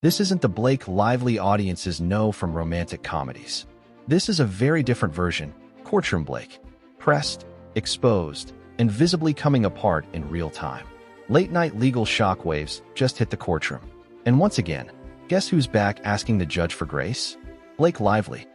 This isn't the Blake Lively audiences know from romantic comedies. This is a very different version, Courtroom Blake. Pressed, exposed, and visibly coming apart in real time. Late-night legal shockwaves just hit the courtroom. And once again, guess who's back asking the judge for grace? Blake Lively.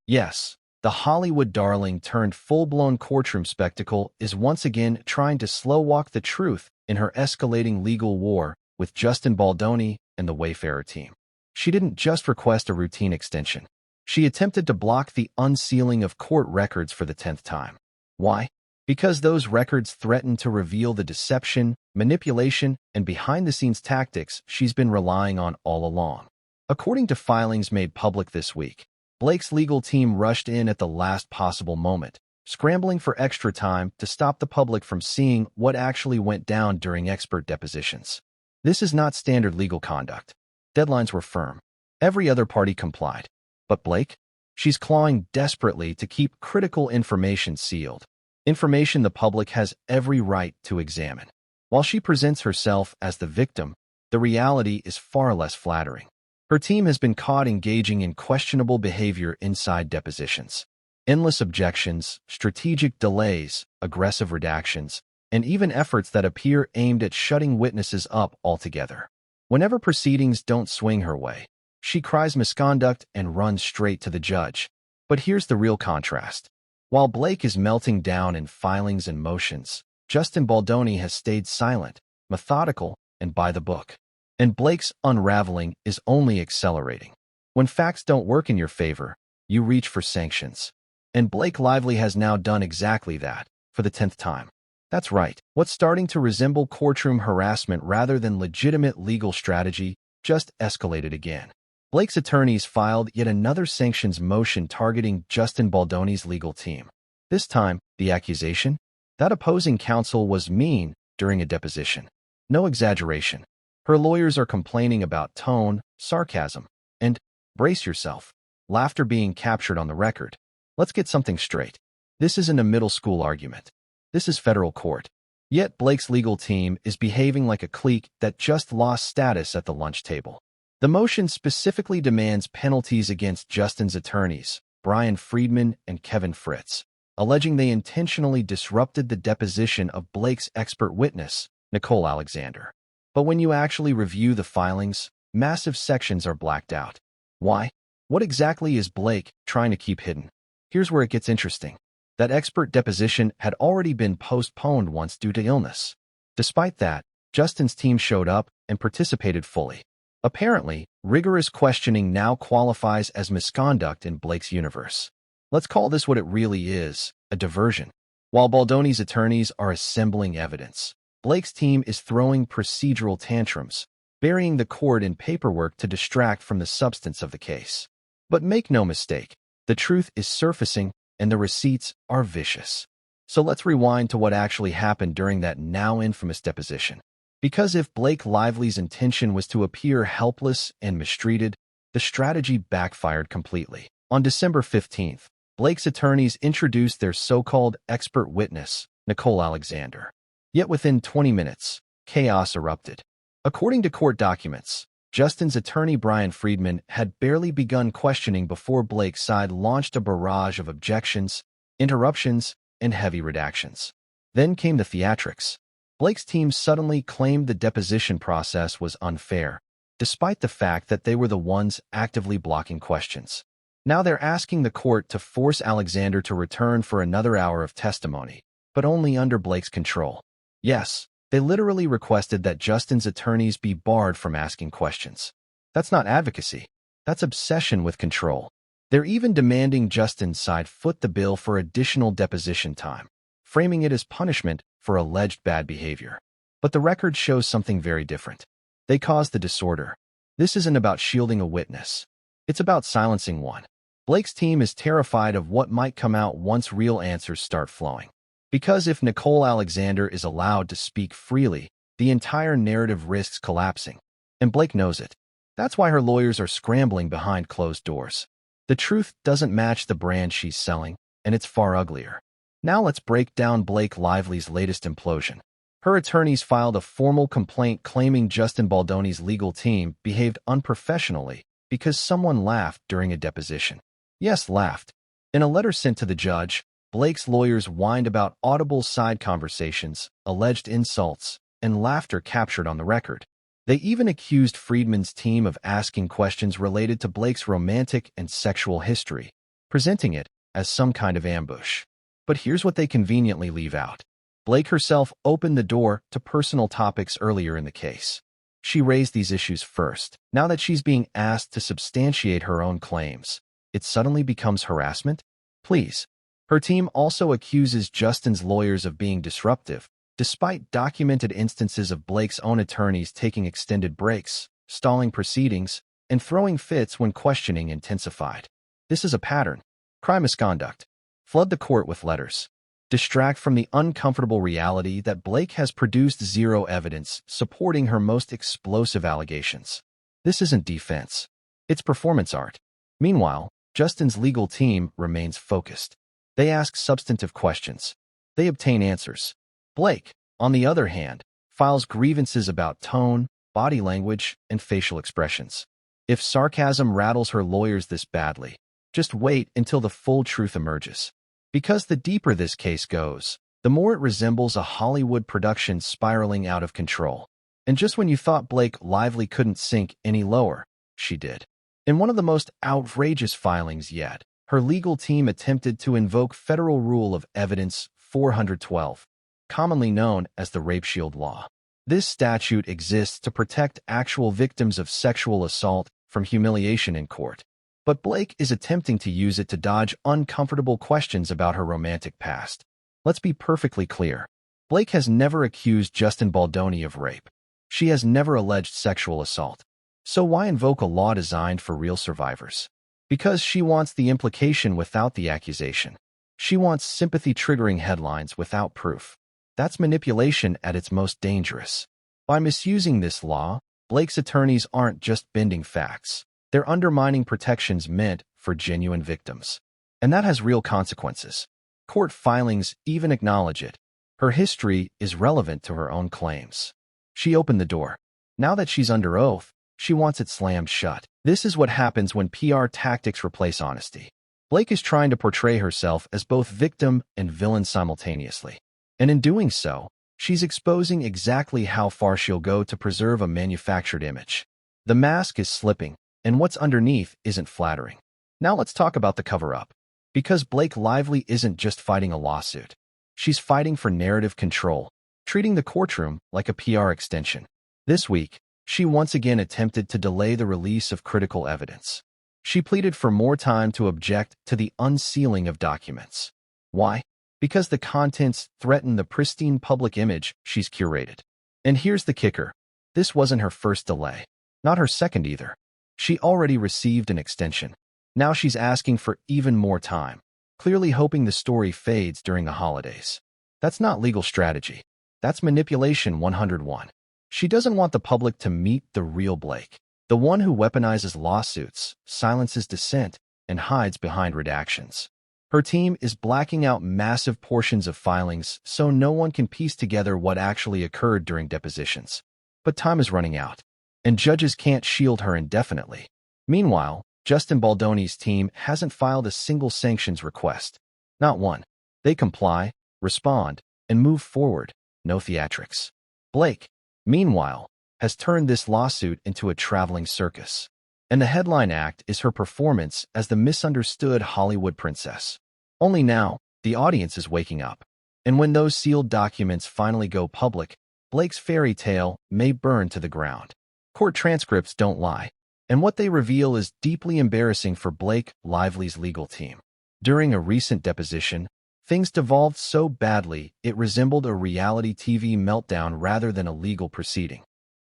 Yes, the Hollywood darling turned full-blown courtroom spectacle is once again trying to slow-walk the truth in her escalating legal war with Justin Baldoni and the Wayfarer team. She didn't just request a routine extension. She attempted to block the unsealing of court records for the 10th time. Why? Because those records threaten to reveal the deception, manipulation, and behind-the-scenes tactics she's been relying on all along. According to filings made public this week, Blake's legal team rushed in at the last possible moment, scrambling for extra time to stop the public from seeing what actually went down during expert depositions. This is not standard legal conduct. Deadlines were firm. Every other party complied. But Blake? She's clawing desperately to keep critical information sealed. Information the public has every right to examine. While she presents herself as the victim, the reality is far less flattering. Her team has been caught engaging in questionable behavior inside depositions. Endless objections, strategic delays, aggressive redactions, and even efforts that appear aimed at shutting witnesses up altogether. Whenever proceedings don't swing her way, she cries misconduct and runs straight to the judge. But here's the real contrast. While Blake is melting down in filings and motions, Justin Baldoni has stayed silent, methodical, and by the book. And Blake's unraveling is only accelerating. When facts don't work in your favor, you reach for sanctions. And Blake Lively has now done exactly that, for the 10th time. That's right. What's starting to resemble courtroom harassment rather than legitimate legal strategy just escalated again. Blake's attorneys filed yet another sanctions motion targeting Justin Baldoni's legal team. This time, the accusation? That opposing counsel was mean during a deposition. No exaggeration. Her lawyers are complaining about tone, sarcasm, and, brace yourself, laughter being captured on the record. Let's get something straight. This isn't a middle school argument. This is federal court. Yet Blake's legal team is behaving like a clique that just lost status at the lunch table. The motion specifically demands penalties against Justin's attorneys, Brian Friedman and Kevin Fritz, alleging they intentionally disrupted the deposition of Blake's expert witness, Nicole Alexander. But when you actually review the filings, massive sections are blacked out. Why? What exactly is Blake trying to keep hidden? Here's where it gets interesting. That expert deposition had already been postponed once due to illness. Despite that, Justin's team showed up and participated fully. Apparently, rigorous questioning now qualifies as misconduct in Blake's universe. Let's call this what it really is, a diversion. While Baldoni's attorneys are assembling evidence, Blake's team is throwing procedural tantrums, burying the court in paperwork to distract from the substance of the case. But make no mistake, the truth is surfacing and the receipts are vicious. So let's rewind to what actually happened during that now infamous deposition. Because if Blake Lively's intention was to appear helpless and mistreated, the strategy backfired completely. On December 15th, Blake's attorneys introduced their so-called expert witness, Nicole Alexander. Yet within 20 minutes, chaos erupted. According to court documents, Justin's attorney Brian Friedman had barely begun questioning before Blake's side launched a barrage of objections, interruptions, and heavy redactions. Then came the theatrics. Blake's team suddenly claimed the deposition process was unfair, despite the fact that they were the ones actively blocking questions. Now they're asking the court to force Alexander to return for another hour of testimony, but only under Blake's control. Yes, they literally requested that Justin's attorneys be barred from asking questions. That's not advocacy. That's obsession with control. They're even demanding Justin's side foot the bill for additional deposition time, framing it as punishment for alleged bad behavior. But the record shows something very different. They caused the disorder. This isn't about shielding a witness. It's about silencing one. Blake's team is terrified of what might come out once real answers start flowing. Because if Nicole Alexander is allowed to speak freely, the entire narrative risks collapsing. And Blake knows it. That's why her lawyers are scrambling behind closed doors. The truth doesn't match the brand she's selling, and it's far uglier. Now let's break down Blake Lively's latest implosion. Her attorneys filed a formal complaint claiming Justin Baldoni's legal team behaved unprofessionally because someone laughed during a deposition. Yes, laughed. In a letter sent to the judge, Blake's lawyers whined about audible side conversations, alleged insults, and laughter captured on the record. They even accused Friedman's team of asking questions related to Blake's romantic and sexual history, presenting it as some kind of ambush. But here's what they conveniently leave out. Blake herself opened the door to personal topics earlier in the case. She raised these issues first. Now that she's being asked to substantiate her own claims, it suddenly becomes harassment? Please. Her team also accuses Justin's lawyers of being disruptive, despite documented instances of Blake's own attorneys taking extended breaks, stalling proceedings, and throwing fits when questioning intensified. This is a pattern. Crime misconduct. Flood the court with letters. Distract from the uncomfortable reality that Blake has produced zero evidence supporting her most explosive allegations. This isn't defense. It's performance art. Meanwhile, Justin's legal team remains focused. They ask substantive questions. They obtain answers. Blake, on the other hand, files grievances about tone, body language, and facial expressions. If sarcasm rattles her lawyers this badly, just wait until the full truth emerges. Because the deeper this case goes, the more it resembles a Hollywood production spiraling out of control. And just when you thought Blake Lively couldn't sink any lower, she did. In one of the most outrageous filings yet, her legal team attempted to invoke Federal Rule of Evidence 412, commonly known as the Rape Shield Law. This statute exists to protect actual victims of sexual assault from humiliation in court. But Blake is attempting to use it to dodge uncomfortable questions about her romantic past. Let's be perfectly clear. Blake has never accused Justin Baldoni of rape. She has never alleged sexual assault. So why invoke a law designed for real survivors? Because she wants the implication without the accusation. She wants sympathy-triggering headlines without proof. That's manipulation at its most dangerous. By misusing this law, Blake's attorneys aren't just bending facts. They're undermining protections meant for genuine victims. And that has real consequences. Court filings even acknowledge it. Her history is relevant to her own claims. She opened the door. Now that she's under oath, she wants it slammed shut. This is what happens when PR tactics replace honesty. Blake is trying to portray herself as both victim and villain simultaneously. And in doing so, she's exposing exactly how far she'll go to preserve a manufactured image. The mask is slipping, and what's underneath isn't flattering. Now let's talk about the cover-up. Because Blake Lively isn't just fighting a lawsuit. She's fighting for narrative control, treating the courtroom like a PR extension. This week, she once again attempted to delay the release of critical evidence. She pleaded for more time to object to the unsealing of documents. Why? Because the contents threaten the pristine public image she's curated. And here's the kicker. This wasn't her first delay. Not her second either. She already received an extension. Now she's asking for even more time, clearly hoping the story fades during the holidays. That's not legal strategy. That's manipulation 101. She doesn't want the public to meet the real Blake, the one who weaponizes lawsuits, silences dissent, and hides behind redactions. Her team is blacking out massive portions of filings so no one can piece together what actually occurred during depositions. But time is running out, and judges can't shield her indefinitely. Meanwhile, Justin Baldoni's team hasn't filed a single sanctions request. Not one. They comply, respond, and move forward. No theatrics. Blake, meanwhile, has turned this lawsuit into a traveling circus. And the headline act is her performance as the misunderstood Hollywood princess. Only now, the audience is waking up. And when those sealed documents finally go public, Blake's fairy tale may burn to the ground. Court transcripts don't lie. And what they reveal is deeply embarrassing for Blake Lively's legal team. During a recent deposition, things devolved so badly it resembled a reality TV meltdown rather than a legal proceeding.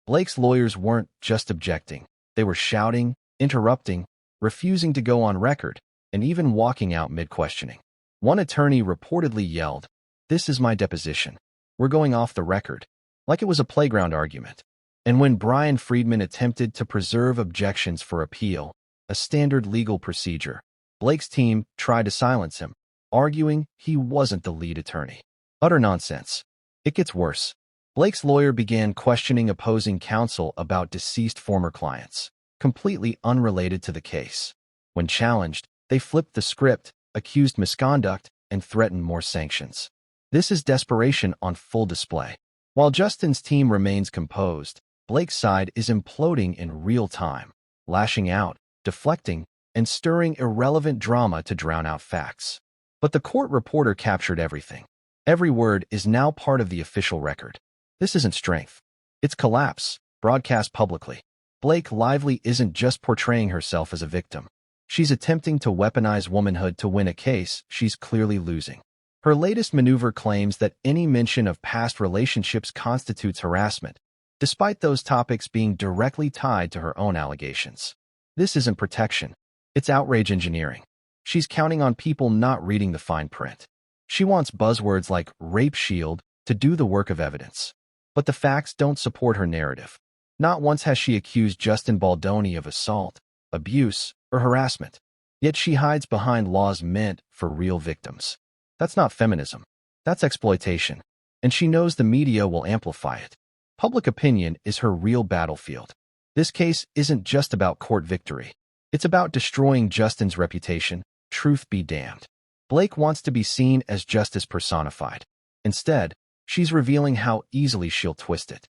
Blake's lawyers weren't just objecting. They were shouting, interrupting, refusing to go on record, and even walking out mid-questioning. One attorney reportedly yelled, "This is my deposition. We're going off the record," like it was a playground argument. And when Brian Friedman attempted to preserve objections for appeal, a standard legal procedure, Blake's team tried to silence him, arguing he wasn't the lead attorney. Utter nonsense. It gets worse. Blake's lawyer began questioning opposing counsel about deceased former clients, completely unrelated to the case. When challenged, they flipped the script, accused misconduct, and threatened more sanctions. This is desperation on full display. While Justin's team remains composed, Blake's side is imploding in real time, lashing out, deflecting, and stirring irrelevant drama to drown out facts. But the court reporter captured everything. Every word is now part of the official record. This isn't strength. It's collapse, broadcast publicly. Blake Lively isn't just portraying herself as a victim. She's attempting to weaponize womanhood to win a case she's clearly losing. Her latest maneuver claims that any mention of past relationships constitutes harassment, despite those topics being directly tied to her own allegations. This isn't protection. It's outrage engineering. She's counting on people not reading the fine print. She wants buzzwords like rape shield to do the work of evidence. But the facts don't support her narrative. Not once has she accused Justin Baldoni of assault, abuse, or harassment. Yet she hides behind laws meant for real victims. That's not feminism. That's exploitation. And she knows the media will amplify it. Public opinion is her real battlefield. This case isn't just about court victory. It's about destroying Justin's reputation. Truth be damned. Blake wants to be seen as justice personified. Instead, she's revealing how easily she'll twist it.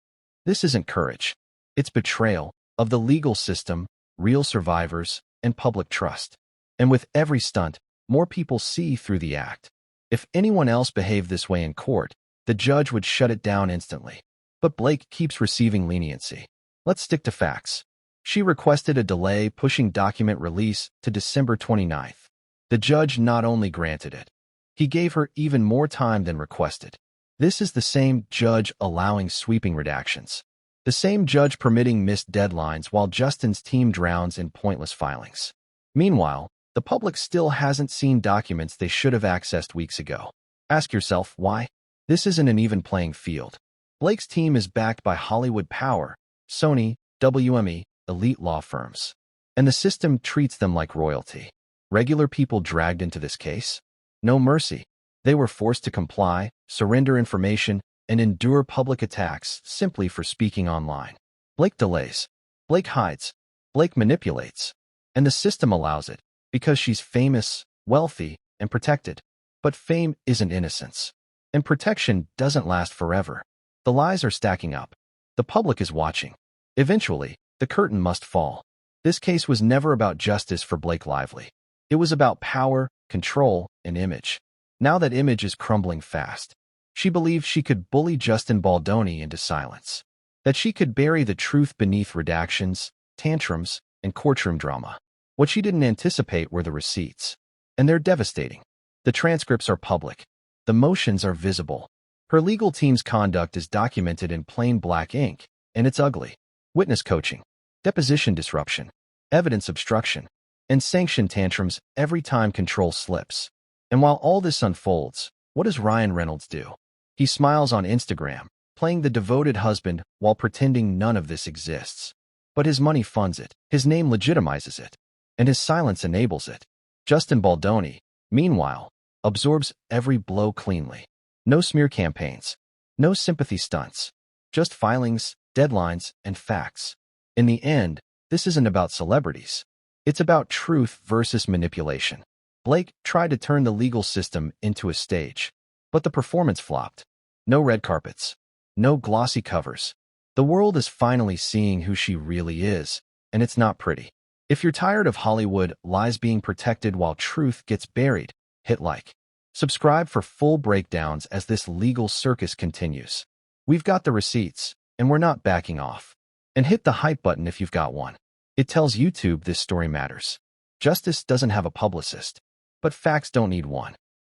This isn't courage. It's betrayal of the legal system, real survivors, and public trust. And with every stunt, more people see through the act. If anyone else behaved this way in court, the judge would shut it down instantly. But Blake keeps receiving leniency. Let's stick to facts. She requested a delay, pushing document release to December 29th. The judge not only granted it, he gave her even more time than requested. This is the same judge allowing sweeping redactions. The same judge permitting missed deadlines while Justin's team drowns in pointless filings. Meanwhile, the public still hasn't seen documents they should have accessed weeks ago. Ask yourself why. This isn't an even playing field. Blake's team is backed by Hollywood power, Sony, WME, elite law firms. And the system treats them like royalty. Regular people dragged into this case? No mercy. They were forced to comply, surrender information, and endure public attacks simply for speaking online. Blake delays. Blake hides. Blake manipulates. And the system allows it, because she's famous, wealthy, and protected. But fame isn't innocence. And protection doesn't last forever. The lies are stacking up. The public is watching. Eventually, the curtain must fall. This case was never about justice for Blake Lively. It was about power, control, and image. Now that image is crumbling fast. She believed she could bully Justin Baldoni into silence. That she could bury the truth beneath redactions, tantrums, and courtroom drama. What she didn't anticipate were the receipts. And they're devastating. The transcripts are public. The motions are visible. Her legal team's conduct is documented in plain black ink, and it's ugly. Witness coaching, deposition disruption, evidence obstruction, and sanction tantrums every time control slips. And while all this unfolds, what does Ryan Reynolds do? He smiles on Instagram, playing the devoted husband while pretending none of this exists. But his money funds it, his name legitimizes it, and his silence enables it. Justin Baldoni, meanwhile, absorbs every blow cleanly. No smear campaigns, no sympathy stunts, just filings, deadlines, and facts. In the end, this isn't about celebrities. It's about truth versus manipulation. Blake tried to turn the legal system into a stage, but the performance flopped. No red carpets, no glossy covers. The world is finally seeing who she really is, and it's not pretty. If you're tired of Hollywood lies being protected while truth gets buried, hit like. Subscribe for full breakdowns as this legal circus continues. We've got the receipts, and we're not backing off. And hit the hype button if you've got one. It tells YouTube this story matters. Justice doesn't have a publicist, but facts don't need one.